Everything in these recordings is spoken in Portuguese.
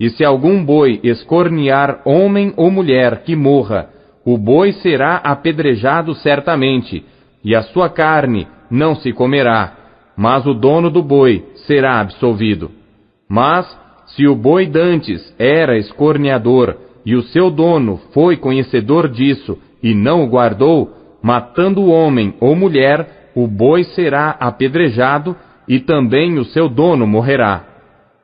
E se algum boi escornear homem ou mulher que morra, o boi será apedrejado certamente, e a sua carne não se comerá, mas o dono do boi será absolvido. Mas, se o boi dantes era escorneador, e o seu dono foi conhecedor disso, e não o guardou, matando o homem ou mulher, o boi será apedrejado, e também o seu dono morrerá.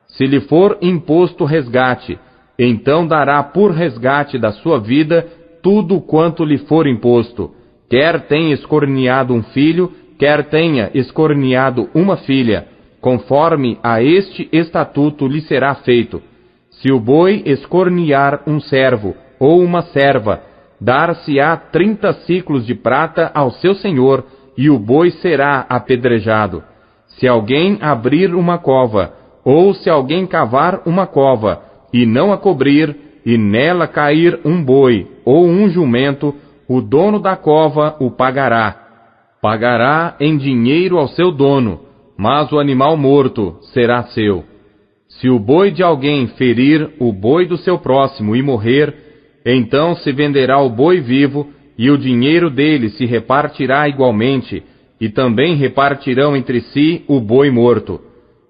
Se lhe for imposto resgate, então dará por resgate da sua vida tudo quanto lhe for imposto, quer tenha escorneado um filho, quer tenha escorneado uma filha, conforme a este estatuto lhe será feito. Se o boi escornear um servo ou uma serva, dar-se-á 30 siclos de prata ao seu senhor, e o boi será apedrejado. Se alguém abrir uma cova, ou se alguém cavar uma cova, e não a cobrir, e nela cair um boi ou um jumento, o dono da cova o pagará. Pagará em dinheiro ao seu dono, mas o animal morto será seu. Se o boi de alguém ferir o boi do seu próximo e morrer, então se venderá o boi vivo, e o dinheiro dele se repartirá igualmente, e também repartirão entre si o boi morto.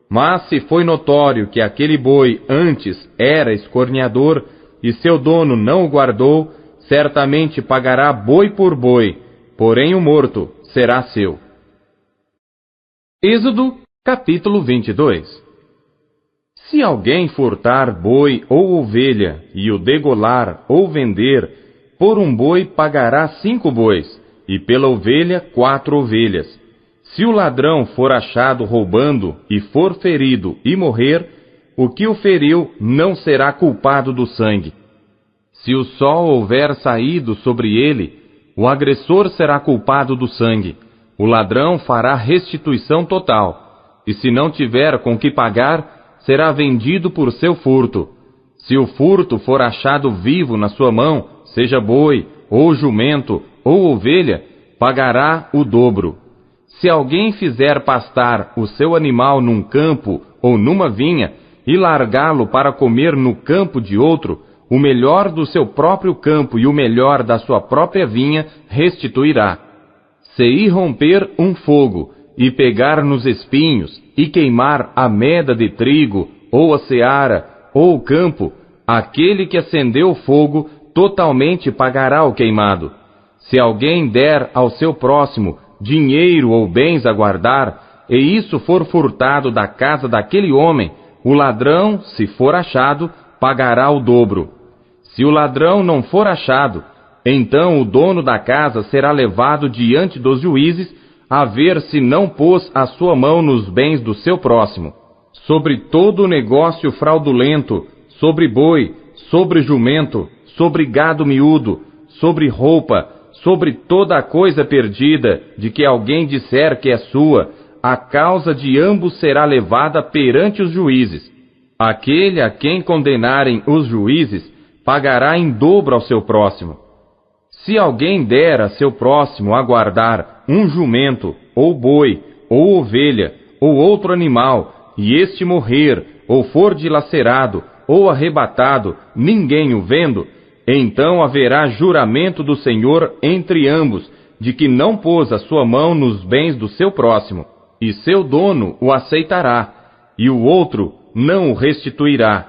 Mas se foi notório que aquele boi antes era escorneador, e seu dono não o guardou, certamente pagará boi por boi, porém o morto será seu. Êxodo, capítulo 22. Se alguém furtar boi ou ovelha, e o degolar ou vender, por um boi pagará 5 bois, e pela ovelha 4 ovelhas. Se o ladrão for achado roubando, e for ferido e morrer, o que o feriu não será culpado do sangue. Se o sol houver saído sobre ele, o agressor será culpado do sangue. O ladrão fará restituição total, e se não tiver com que pagar, será vendido por seu furto. Se o furto for achado vivo na sua mão, seja boi, ou jumento, ou ovelha, pagará o dobro. Se alguém fizer pastar o seu animal num campo ou numa vinha, e largá-lo para comer no campo de outro, o melhor do seu próprio campo e o melhor da sua própria vinha restituirá. Se irromper um fogo, e pegar nos espinhos, e queimar a meda de trigo, ou a seara, ou o campo, aquele que acendeu o fogo totalmente pagará o queimado. Se alguém der ao seu próximo dinheiro ou bens a guardar, e isso for furtado da casa daquele homem, o ladrão, se for achado, pagará o dobro. Se o ladrão não for achado, então o dono da casa será levado diante dos juízes, a ver se não pôs a sua mão nos bens do seu próximo. Sobre todo o negócio fraudulento, sobre boi, sobre jumento, sobre gado miúdo, sobre roupa, sobre toda a coisa perdida, de que alguém disser que é sua, a causa de ambos será levada perante os juízes. Aquele a quem condenarem os juízes, pagará em dobro ao seu próximo. Se alguém der a seu próximo a guardar um jumento, ou boi, ou ovelha, ou outro animal, e este morrer, ou for dilacerado, ou arrebatado, ninguém o vendo, então haverá juramento do Senhor entre ambos, de que não pôs a sua mão nos bens do seu próximo, e seu dono o aceitará, e o outro não o restituirá.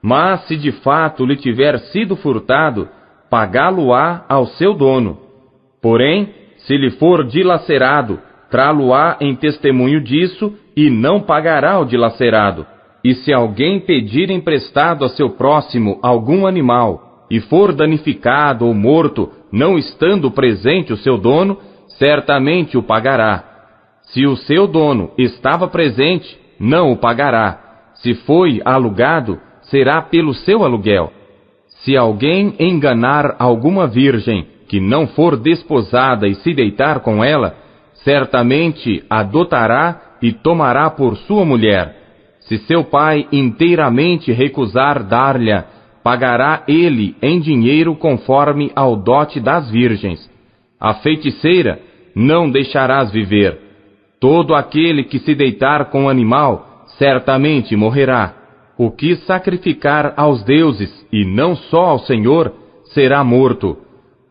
Mas se de fato lhe tiver sido furtado, pagá-lo-á ao seu dono. Porém, se lhe for dilacerado, trá-lo-á em testemunho disso, e não pagará o dilacerado. E se alguém pedir emprestado a seu próximo algum animal, e for danificado ou morto, não estando presente o seu dono, certamente o pagará. Se o seu dono estava presente, não o pagará. Se foi alugado, será pelo seu aluguel. Se alguém enganar alguma virgem que não for desposada e se deitar com ela, certamente adotará e tomará por sua mulher. Se seu pai inteiramente recusar dar-lhe, pagará ele em dinheiro conforme ao dote das virgens. A feiticeira não deixarás viver. Todo aquele que se deitar com o animal, certamente morrerá. o que sacrificar aos deuses, e não só ao Senhor, será morto.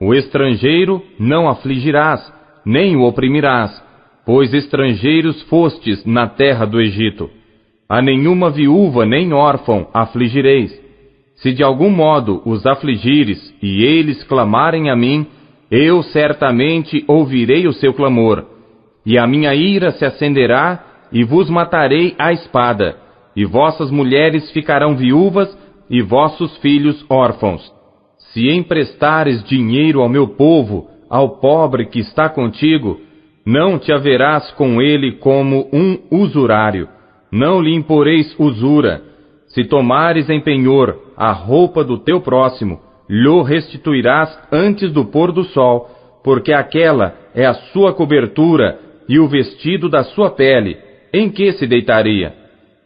O estrangeiro não afligirás, nem o oprimirás, pois estrangeiros fostes na terra do Egito. A nenhuma viúva nem órfão afligireis. Se de algum modo os afligires, e eles clamarem a mim, eu certamente ouvirei o seu clamor. E a minha ira se acenderá, e vos matarei à espada, e vossas mulheres ficarão viúvas, e vossos filhos órfãos. Se emprestares dinheiro ao meu povo, ao pobre que está contigo, não te haverás com ele como um usurário, não lhe imporeis usura. Se tomares em penhor a roupa do teu próximo, lhe restituirás antes do pôr do sol, porque aquela é a sua cobertura e o vestido da sua pele, em que se deitaria.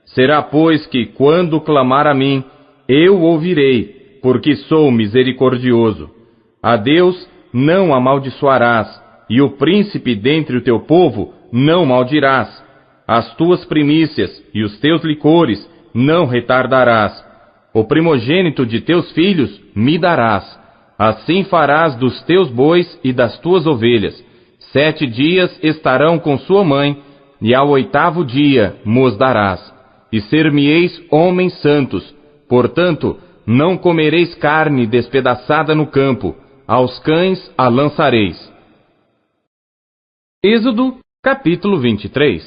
Será, pois, que quando clamar a mim, eu ouvirei, porque sou misericordioso. A Deus não amaldiçoarás, e o príncipe dentre o teu povo não maldirás. As tuas primícias e os teus licores não retardarás. O primogênito de teus filhos me darás. Assim farás dos teus bois e das tuas ovelhas. 7 dias estarão com sua mãe, e ao 8º dia mos darás. E ser-me-eis homens santos. Portanto, não comereis carne despedaçada no campo, aos cães a lançareis. Êxodo, capítulo 23.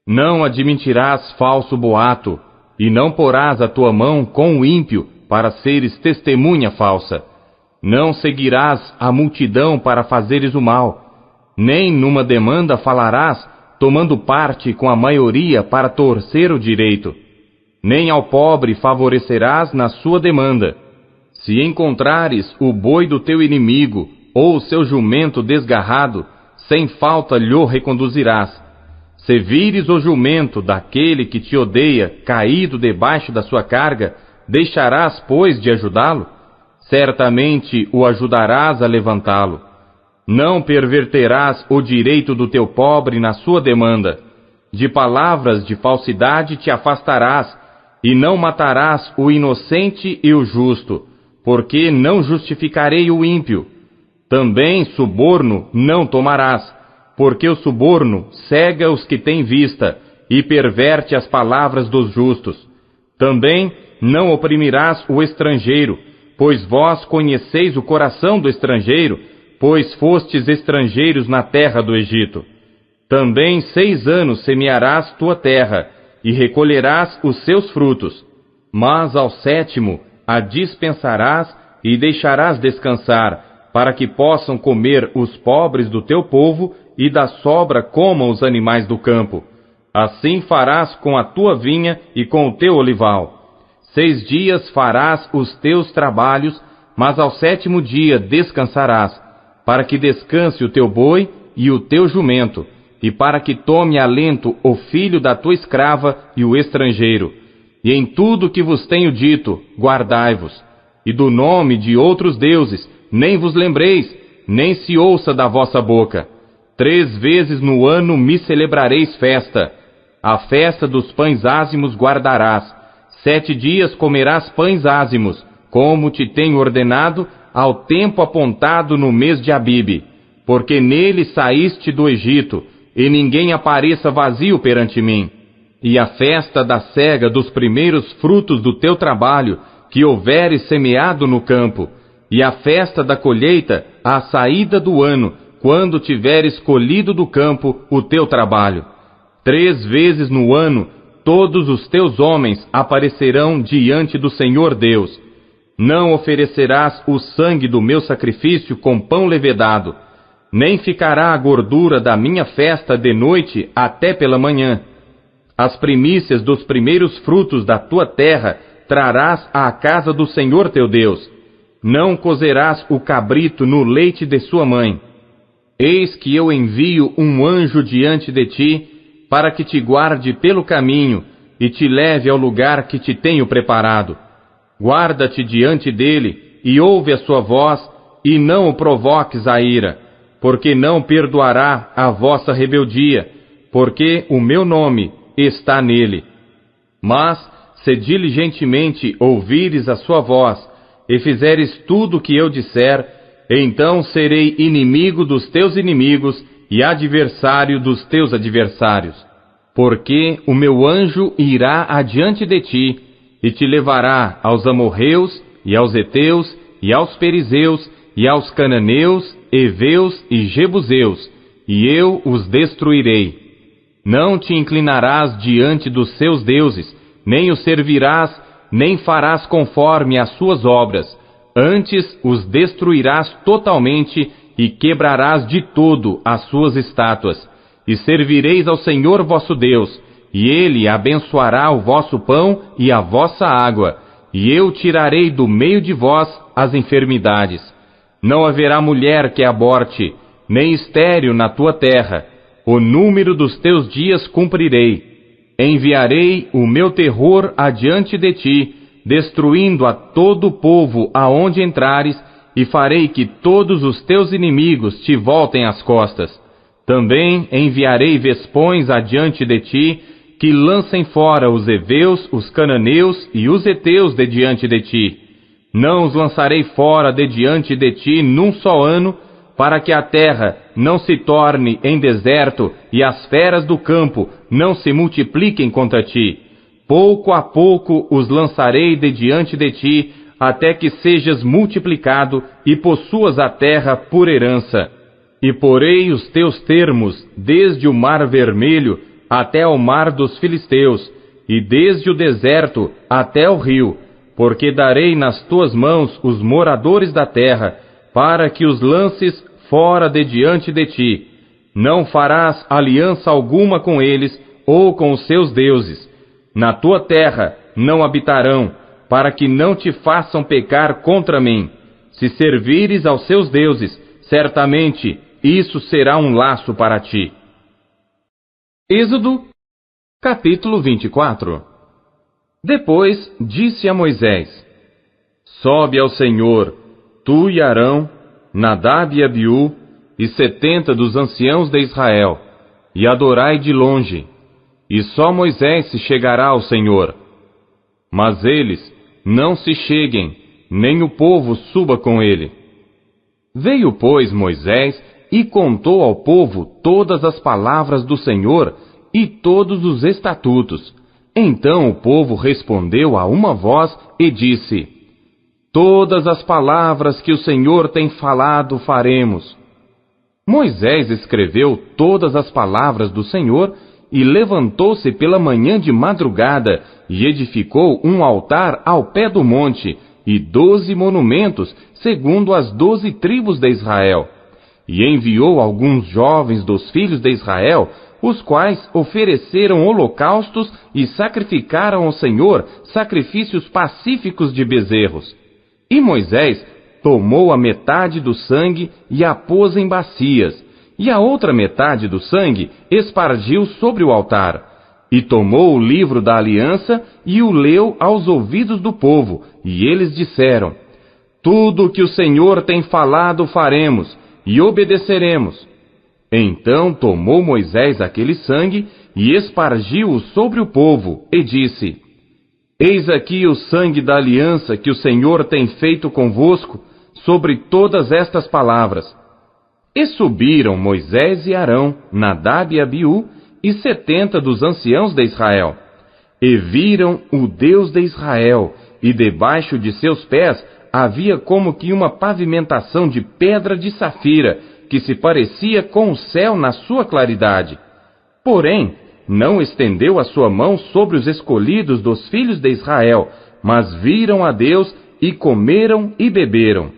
Não admitirás falso boato, e não porás a tua mão com o ímpio, para seres testemunha falsa. Não seguirás a multidão para fazeres o mal, nem numa demanda falarás, tomando parte com a maioria para torcer o direito. Nem ao pobre favorecerás na sua demanda. Se encontrares o boi do teu inimigo, ou o seu jumento desgarrado, sem falta lhe reconduzirás. Se vires o jumento daquele que te odeia caído debaixo da sua carga, deixarás, pois, de ajudá-lo? Certamente o ajudarás a levantá-lo. Não perverterás o direito do teu pobre na sua demanda. De palavras de falsidade te afastarás, e não matarás o inocente e o justo, porque não justificarei o ímpio. Também suborno não tomarás, porque o suborno cega os que têm vista, e perverte as palavras dos justos. Também não oprimirás o estrangeiro, pois vós conheceis o coração do estrangeiro, pois fostes estrangeiros na terra do Egito. Também 6 anos semearás tua terra, e recolherás os seus frutos. Mas ao 7º a dispensarás e deixarás descansar, para que possam comer os pobres do teu povo, e da sobra comam os animais do campo. Assim farás com a tua vinha e com o teu olival. 6 dias farás os teus trabalhos, mas ao 7º dia descansarás, para que descanse o teu boi e o teu jumento, e para que tome alento o filho da tua escrava e o estrangeiro. E em tudo que vos tenho dito, guardai-vos. E do nome de outros deuses, nem vos lembreis, nem se ouça da vossa boca. 3 vezes no ano me celebrareis festa. A festa dos pães ázimos guardarás. 7 dias comerás pães ázimos, como te tenho ordenado, ao tempo apontado no mês de Abibe. Porque nele saíste do Egito, e ninguém apareça vazio perante mim. E a festa da cega dos primeiros frutos do teu trabalho, que houveres semeado no campo, e a festa da colheita, à saída do ano, quando tiveres colhido do campo o teu trabalho. 3 vezes no ano, todos os teus homens aparecerão diante do Senhor Deus. Não oferecerás o sangue do meu sacrifício com pão levedado, nem ficará a gordura da minha festa de noite até pela manhã. As primícias dos primeiros frutos da tua terra trarás à casa do Senhor teu Deus. Não cozerás o cabrito no leite de sua mãe. Eis que eu envio um anjo diante de ti, para que te guarde pelo caminho, e te leve ao lugar que te tenho preparado. Guarda-te diante dele, e ouve a sua voz, e não o provoques à ira, porque não perdoará a vossa rebeldia, porque o meu nome está nele. Mas, se diligentemente ouvires a sua voz, e fizeres tudo o que eu disser, então serei inimigo dos teus inimigos e adversário dos teus adversários. Porque o meu anjo irá adiante de ti, e te levará aos amorreus, e aos heteus, e aos perizeus, e aos cananeus, heveus e jebuseus, e eu os destruirei. Não te inclinarás diante dos seus deuses, nem os servirás, nem farás conforme as suas obras. Antes os destruirás totalmente e quebrarás de todo as suas estátuas. E servireis ao Senhor vosso Deus, e Ele abençoará o vosso pão e a vossa água, e eu tirarei do meio de vós as enfermidades. Não haverá mulher que aborte, nem estéril na tua terra. O número dos teus dias cumprirei. Enviarei o meu terror adiante de ti, destruindo a todo o povo aonde entrares, e farei que todos os teus inimigos te voltem as costas. Também enviarei vespões adiante de ti, que lancem fora os heveus, os cananeus e os heteus de diante de ti. Não os lançarei fora de diante de ti num só ano, para que a terra não se torne em deserto e as feras do campo não se multipliquem contra ti. Pouco a pouco os lançarei de diante de ti, até que sejas multiplicado e possuas a terra por herança. E porei os teus termos desde o mar vermelho até ao mar dos filisteus, e desde o deserto até o rio, porque darei nas tuas mãos os moradores da terra, para que os lances fora de diante de ti. Não farás aliança alguma com eles ou com os seus deuses. Na tua terra não habitarão, para que não te façam pecar contra mim. Se servires aos seus deuses, certamente isso será um laço para ti. Êxodo, capítulo 24. Depois disse a Moisés: Sobe ao Senhor, tu e Arão, Nadab e Abiú, e 70 dos anciãos de Israel, e adorai de longe, e só Moisés se chegará ao Senhor. Mas eles não se cheguem, nem o povo suba com ele. Veio, pois, Moisés e contou ao povo todas as palavras do Senhor e todos os estatutos. Então o povo respondeu a uma voz e disse: Todas as palavras que o Senhor tem falado faremos. Moisés escreveu todas as palavras do Senhor e levantou-se pela manhã de madrugada e edificou um altar ao pé do monte e 12 monumentos, segundo as 12 tribos de Israel. E enviou alguns jovens dos filhos de Israel, os quais ofereceram holocaustos e sacrificaram ao Senhor sacrifícios pacíficos de bezerros. E Moisés tomou a metade do sangue e a pôs em bacias, e a outra metade do sangue espargiu sobre o altar. E tomou o livro da aliança e o leu aos ouvidos do povo, e eles disseram: Tudo o que o Senhor tem falado faremos, e obedeceremos. Então tomou Moisés aquele sangue e espargiu-o sobre o povo, e disse: Eis aqui o sangue da aliança que o Senhor tem feito convosco, sobre todas estas palavras. E subiram Moisés e Arão, Nadab e Abiú, e 70 dos anciãos de Israel. E viram o Deus de Israel, e debaixo de seus pés havia como que uma pavimentação de pedra de safira, que se parecia com o céu na sua claridade. Porém, não estendeu a sua mão sobre os escolhidos dos filhos de Israel, mas viram a Deus e comeram e beberam.